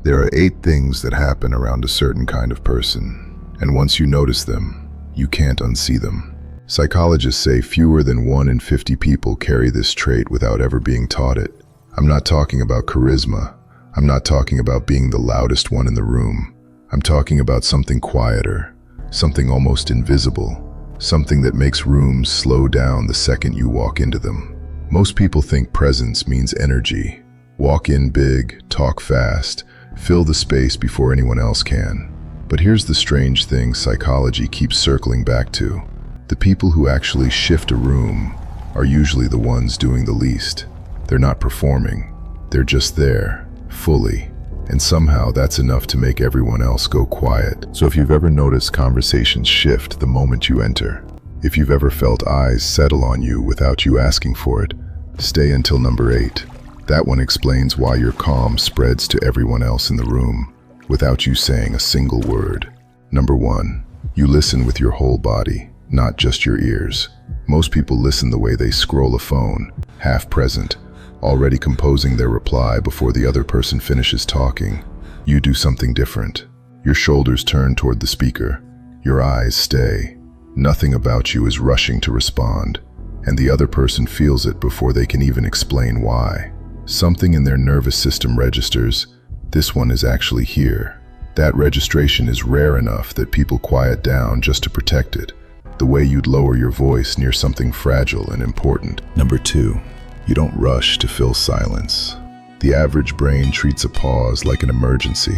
There are 8 things that happen around a certain kind of person, and once you notice them, you can't unsee them. Psychologists say fewer than 1 in 50 people carry this trait without ever being taught it. I'm not talking about charisma. I'm not talking about being the loudest one in the room. I'm talking about something quieter, something almost invisible, something that makes rooms slow down the second you walk into them. Most people think presence means energy. Walk in big, talk fast, fill the space before anyone else can. But here's the strange thing psychology keeps circling back to. The people who actually shift a room are usually the ones doing the least. They're not performing. They're just there, fully. And somehow that's enough to make everyone else go quiet. So if you've ever noticed conversations shift the moment you enter, if you've ever felt eyes settle on you without you asking for it, stay until number 8. That one explains why your calm spreads to everyone else in the room without you saying a single word. Number 1, you listen with your whole body, not just your ears. Most people listen the way they scroll a phone, half present, already composing their reply before the other person finishes talking. You do something different. Your shoulders turn toward the speaker. Your eyes stay. Nothing about you is rushing to respond, and the other person feels it before they can even explain why. Something in their nervous system registers, this one is actually here. That registration is rare enough that people quiet down just to protect it, the way you'd lower your voice near something fragile and important. Number 2, you don't rush to fill silence. The average brain treats a pause like an emergency.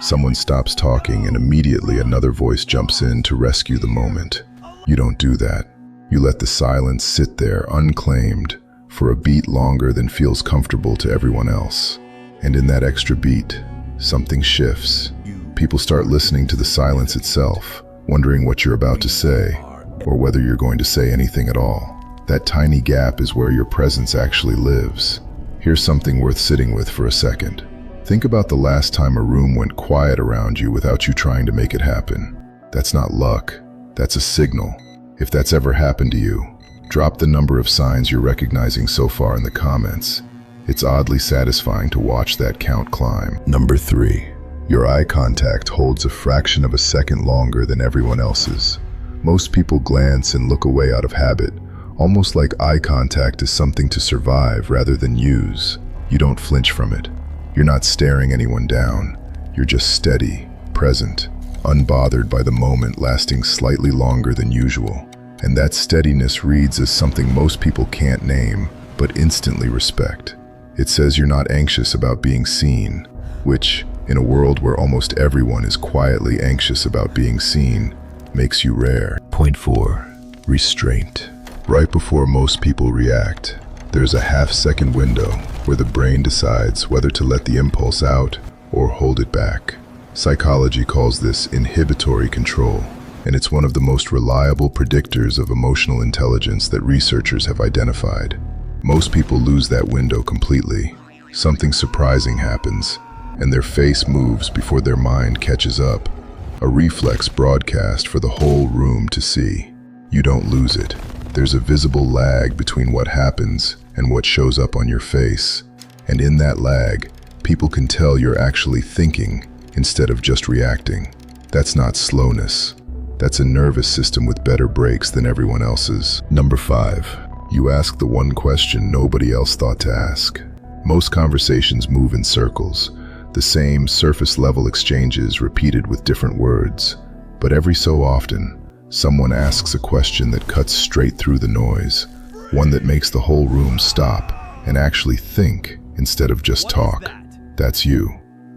Someone stops talking and immediately another voice jumps in to rescue the moment. You don't do that. You let the silence sit there unclaimed for a beat longer than feels comfortable to everyone else. And in that extra beat, something shifts. People start listening to the silence itself, wondering what you're about to say, or whether you're going to say anything at all. That tiny gap is where your presence actually lives. Here's something worth sitting with for a second. Think about the last time a room went quiet around you without you trying to make it happen. That's not luck, that's a signal. If that's ever happened to you, drop the number of signs you're recognizing so far in the comments. It's oddly satisfying to watch that count climb. Number 3, your eye contact holds a fraction of a second longer than everyone else's. Most people glance and look away out of habit, almost like eye contact is something to survive rather than use. You don't flinch from it. You're not staring anyone down. You're just steady, present, unbothered by the moment lasting slightly longer than usual. And that steadiness reads as something most people can't name, but instantly respect. It says you're not anxious about being seen, which, in a world where almost everyone is quietly anxious about being seen, makes you rare. Point 4, restraint. Right before most people react, there's a half-second window where the brain decides whether to let the impulse out or hold it back. Psychology calls this inhibitory control, and it's one of the most reliable predictors of emotional intelligence that researchers have identified. Most people lose that window completely. Something surprising happens, and their face moves before their mind catches up. A reflex broadcast for the whole room to see. You don't lose it. There's a visible lag between what happens and what shows up on your face, and in that lag, people can tell you're actually thinking instead of just reacting. That's not slowness. That's a nervous system with better brakes than everyone else's. Number 5, you ask the one question nobody else thought to ask. Most conversations move in circles, the same surface-level exchanges repeated with different words. But every so often, someone asks a question that cuts straight through the noise, one that makes the whole room stop and actually think instead of just talk. That's you.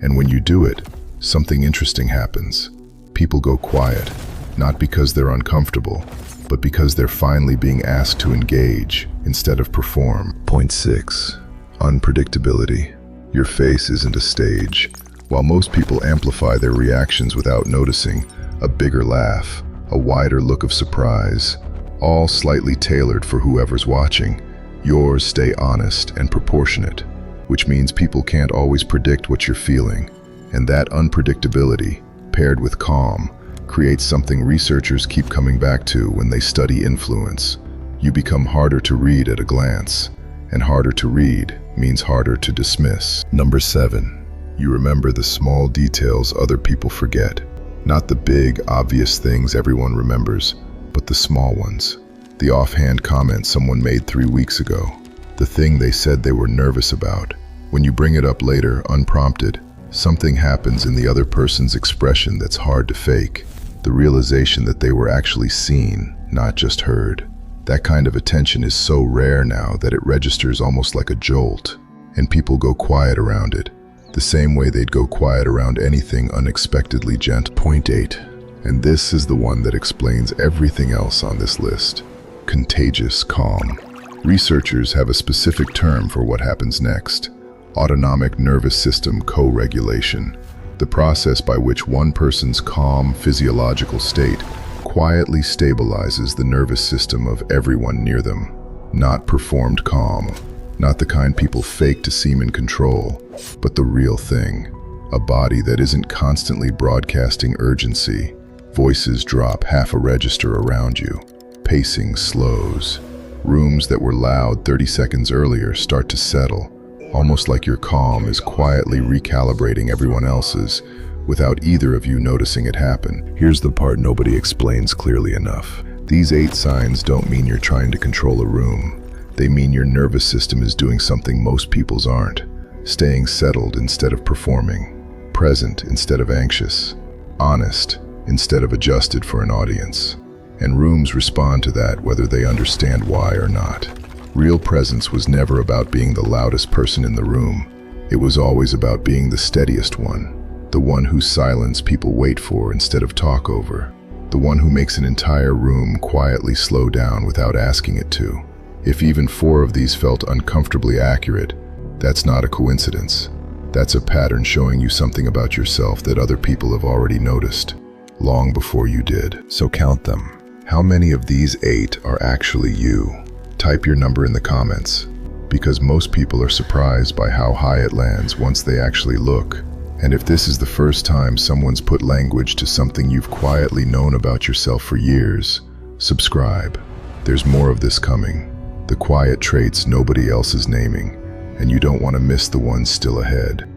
And when you do it, something interesting happens. People go quiet, not because they're uncomfortable, but because they're finally being asked to engage instead of perform. Point 6, unpredictability. Your face isn't a stage. While most people amplify their reactions without noticing, a bigger laugh, a wider look of surprise, all slightly tailored for whoever's watching, yours stay honest and proportionate, which means people can't always predict what you're feeling. And that unpredictability, paired with calm, creates something researchers keep coming back to when they study influence. You become harder to read at a glance, and harder to read means harder to dismiss. Number 7, You remember the small details other people forget. Not the big, obvious things everyone remembers, but the small ones. The offhand comment someone made 3 weeks ago. The thing they said they were nervous about. When you bring it up later, unprompted, something happens in the other person's expression that's hard to fake. The realization that they were actually seen, not just heard. That kind of attention is so rare now that it registers almost like a jolt, and people go quiet around it, the same way they'd go quiet around anything unexpectedly gentle. Point 8, and this is the one that explains everything else on this list. Contagious calm. Researchers have a specific term for what happens next. Autonomic nervous system co-regulation. The process by which one person's calm physiological state quietly stabilizes the nervous system of everyone near them. Not performed calm, not the kind people fake to seem in control, but the real thing. A body that isn't constantly broadcasting urgency. Voices drop half a register around you. Pacing slows. Rooms that were loud 30 seconds earlier start to settle, almost like your calm is quietly recalibrating everyone else's, without either of you noticing it happen. Here's the part nobody explains clearly enough. These 8 signs don't mean you're trying to control a room. They mean your nervous system is doing something most people's aren't. Staying settled instead of performing. Present instead of anxious. Honest instead of adjusted for an audience. And rooms respond to that whether they understand why or not. Real presence was never about being the loudest person in the room. It was always about being the steadiest one. The one whose silence people wait for instead of talk over. The one who makes an entire room quietly slow down without asking it to. If even 4 of these felt uncomfortably accurate, that's not a coincidence. That's a pattern showing you something about yourself that other people have already noticed, long before you did. So count them. How many of these 8 are actually you? Type your number in the comments, because most people are surprised by how high it lands once they actually look. And if this is the first time someone's put language to something you've quietly known about yourself for years, subscribe. There's more of this coming. The quiet traits nobody else is naming, and you don't want to miss the ones still ahead.